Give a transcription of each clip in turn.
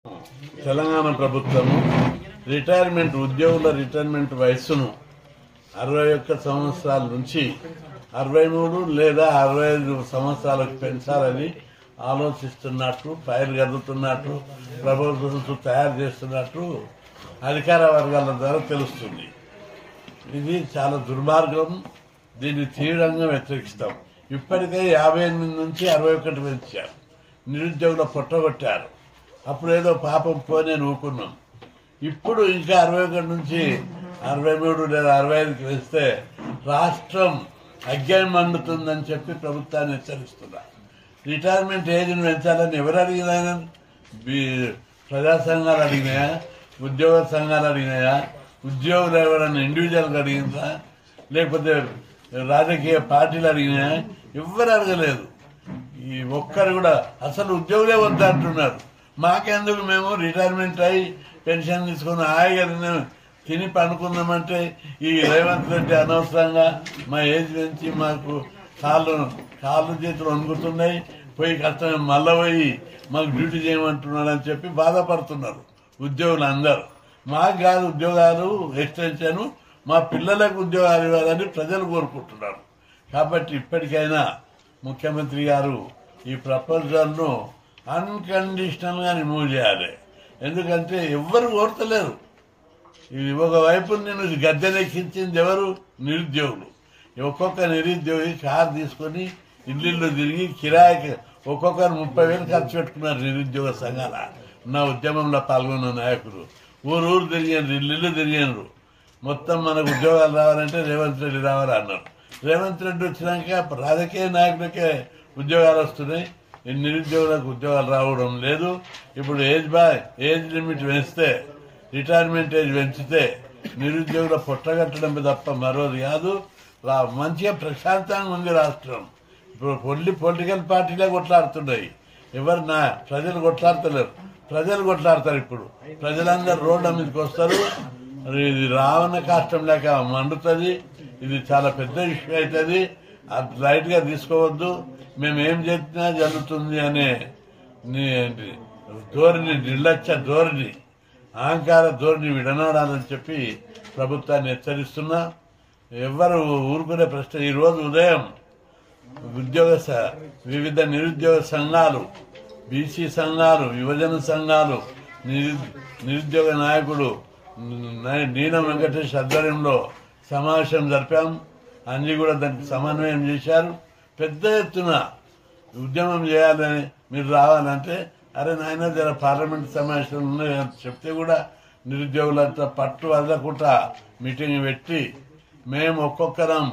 తెలంగాణ ప్రభుత్వము ఉద్యోగుల రిటైర్మెంట్ వయస్సును 61 సంవత్సరాల నుంచి 63 లేదా 65 సంవత్సరాలకు పెంచాలని ఆలోచిస్తున్నట్టు ఫైల్ గదుతున్నట్టు ప్రభుత్వం తయారు చేస్తున్నట్టు అధికార వర్గాల ద్వారా తెలుస్తుంది. ఇది చాలా దుర్మార్గం. దీన్ని తీవ్రంగా వ్యతిరేకిస్తాం. ఇప్పటికే 58 నుంచి 61 పెంచారు. నిరుద్యోగుల పొట్టగొట్టారు. అప్పుడు ఏదో పాపం పోనే ఊకున్నాం. ఇప్పుడు ఇంకా 61 నుంచి 63 లేదా 65కి వేస్తే రాష్ట్రం అగ్గాయం మండుతుందని చెప్పి ప్రభుత్వాన్ని హెచ్చరిస్తున్నారు. రిటైర్మెంట్ ఏజ్ను పెంచాలని ఎవరు అడిగినా? ప్రజా సంఘాలు అడిగినాయా? ఉద్యోగ సంఘాలు అడిగినాయా? ఉద్యోగులు ఎవరైనా ఇండివిజువల్గా అడిగిందా? లేకపోతే రాజకీయ పార్టీలు అడిగినాయా? ఎవ్వరు అడగలేదు. ఈ ఒక్కరు కూడా అసలు ఉద్యోగులే వద్దంటున్నారు. మాకెందుకు, మేము రిటైర్మెంట్ అయ్యి పెన్షన్ తీసుకుని హాయిగా తిని పనుకుందామంటే ఈ రేవంత్ రెడ్డి అనవసరంగా మా ఏజ్ పెంచి మాకు కాళ్ళు చేతులు వణుకుతున్నాయి, పోయి కష్టం మళ్ళీ పోయి మాకు డ్యూటీ చేయమంటున్నాడు అని చెప్పి బాధపడుతున్నారు ఉద్యోగులు అందరూ. మాకు కాదు ఉద్యోగాలు ఎక్స్టెన్షన్, మా పిల్లలకు ఉద్యోగాలు ఇవ్వాలని ప్రజలు కోరుకుంటున్నారు. కాబట్టి ఇప్పటికైనా ముఖ్యమంత్రి గారు ఈ ప్రపోజల్ను అన్కండిషనల్గా రిమూవ్ చేయాలి. ఎందుకంటే ఎవ్వరు కోరతలేరు. ఇది ఒకవైపు నేను గద్దెనెక్కించింది ఎవరు? నిరుద్యోగులు. ఒక్కొక్క నిరుద్యోగి కారు తీసుకొని ఇల్లు తిరిగి కిరాయికి ఒక్కొక్కరు 30,000 ఖర్చు పెట్టుకున్నారు నిరుద్యోగ సంఘాల. నా ఉద్యమంలో పాల్గొన్న నాయకులు ఊరు తిరిగారు, ఇల్లు తిరిగారు. మొత్తం మనకు ఉద్యోగాలు రావాలంటే రేవంత్ రెడ్డి రావాలి అన్నారు. రేవంత్ రెడ్డి వచ్చినాక రాజకీయ నాయకులకే ఉద్యోగాలు వస్తున్నాయి, నిరుద్యోగులకు ఉద్యోగాలు రావడం లేదు. ఇప్పుడు ఏజ్ లిమిట్ పెంచితే, రిటైర్మెంట్ ఏజ్ పెంచితే నిరుద్యోగుల పొట్టగట్టడం తప్ప మరోది కాదు. మంచిగా ప్రశాంతంగా ఉంది రాష్ట్రం. ఇప్పుడు పొలిటికల్ పార్టీలే కొట్లాడుతున్నాయి. ప్రజలు కొట్లాడతలేరు. ప్రజలు కొట్లాడతారు. ఇప్పుడు ప్రజలందరూ రోడ్ల మీదకి వస్తారు. ఇది రావణ కాష్టం లేక మండుతుంది. ఇది చాలా పెద్ద ఇష్యూ అవుతుంది. అది లైట్ గా తీసుకోవద్దు. మేము ఏం చేసినా జరుగుతుంది అనే ధోరణి, నిర్లక్ష్య ధోరణి, అహంకార ధోరణి విడనాడాలని చెప్పి ప్రభుత్వాన్ని హెచ్చరిస్తున్నా. ఎవ్వరు ఊరుకునే ప్రశ్న. ఈరోజు ఉదయం వివిధ నిరుద్యోగ సంఘాలు, బీసీ సంఘాలు, యువజన సంఘాలు, నిరుద్యోగ నాయకుడు నీలం వెంకటేష్ ఆధ్వర్యంలో సమావేశం జరిపాం. అన్ని కూడా దానికి సమన్వయం చేశారు. పెద్ద ఎత్తున ఉద్యమం చేయాలని, మీరు రావాలంటే అరే నాయన జర పార్లమెంట్ సమావేశాలు ఉన్నాయని చెప్తే కూడా నిరుద్యోగులంతా పట్టు వదలకుండా మీటింగ్ పెట్టి మేము ఒక్కొక్కరం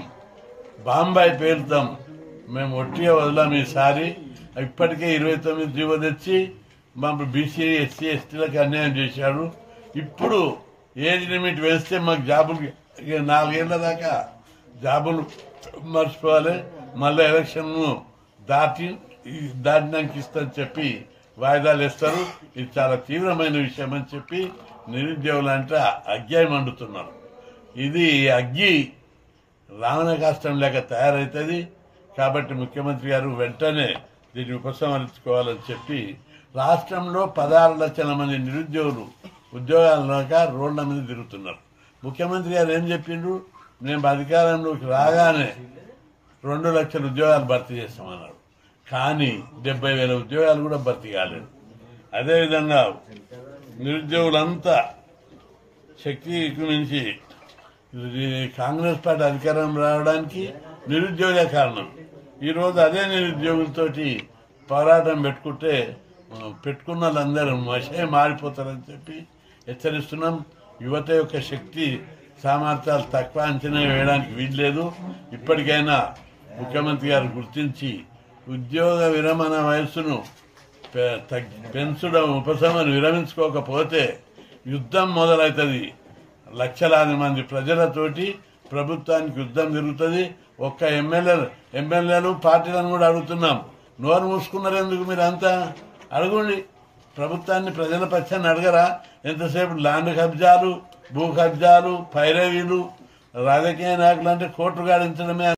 బాంబాయి పేరుతాం, మేము ఒట్టిగా వదలాం ఈసారి. ఇప్పటికే 29 జీవో తెచ్చి మా బీసీ ఎస్సీ ఎస్టీలకు అన్యాయం చేశాడు. ఇప్పుడు ఏజ్ లిమిట్ వేస్తే మాకు జాబులు 4 ఏళ్ల దాకా జాబులు మర్చిపోవాలి. మళ్ళీ ఎలక్షన్ దాటినాక ఇస్తని చెప్పి వాయిదాలు ఇస్తారు. ఇది చాలా తీవ్రమైన విషయం అని చెప్పి నిరుద్యోగులంటే అగ్గాయం మండుతున్నారు. ఇది అగ్గి రావణ కాష్టం లేక తయారవుతుంది. కాబట్టి ముఖ్యమంత్రి గారు వెంటనే దీన్ని ఉపసంహరించుకోవాలని చెప్పి రాష్ట్రంలో 16 లక్షల మంది నిరుద్యోగులు ఉద్యోగాలు లేక రోడ్ల మీద తిరుగుతున్నారు. ముఖ్యమంత్రి గారు ఏం చెప్పిండ్రు? మేము అధికారంలోకి రాగానే 2 లక్షల ఉద్యోగాలు భర్తీ చేస్తామన్నారు. కానీ 70,000 ఉద్యోగాలు కూడా భర్తీ కాలేదు. అదేవిధంగా నిరుద్యోగులంతా శక్తి నుంచి కాంగ్రెస్ పార్టీ అధికారం రావడానికి నిరుద్యోగ కారణం. ఈరోజు అదే నిరుద్యోగులతోటి పోరాటం పెట్టుకున్న వాళ్ళందరూ మషే మారిపోతారని చెప్పి హెచ్చరిస్తున్నాం. యువత యొక్క శక్తి సామర్థ్యాలు తక్కువ అంచనా వేయడానికి వీల్లేదు. ఇప్పటికైనా ముఖ్యమంత్రి గారు గుర్తించి ఉద్యోగ విరమణ వయస్సును పెంచడం, విరమించుకోకపోతే యుద్ధం మొదలవుతుంది. లక్షలాది మంది ప్రజలతోటి ప్రభుత్వానికి యుద్ధం జరుగుతుంది. ఒక్క ఎమ్మెల్యేలు పార్టీలను కూడా అడుగుతున్నాం, నోరు మూసుకున్నారు ఎందుకు? మీరు అంతా అడగండి. ప్రభుత్వాన్ని ప్రజల పక్షాన్ని అడగరా? ఎంతసేపు ల్యాండ్ కబ్జాలు, భూ కబ్జాలు, పైరవీలు, రాజకీయ నాయకులు అంటే కోర్టు గాడించడమే.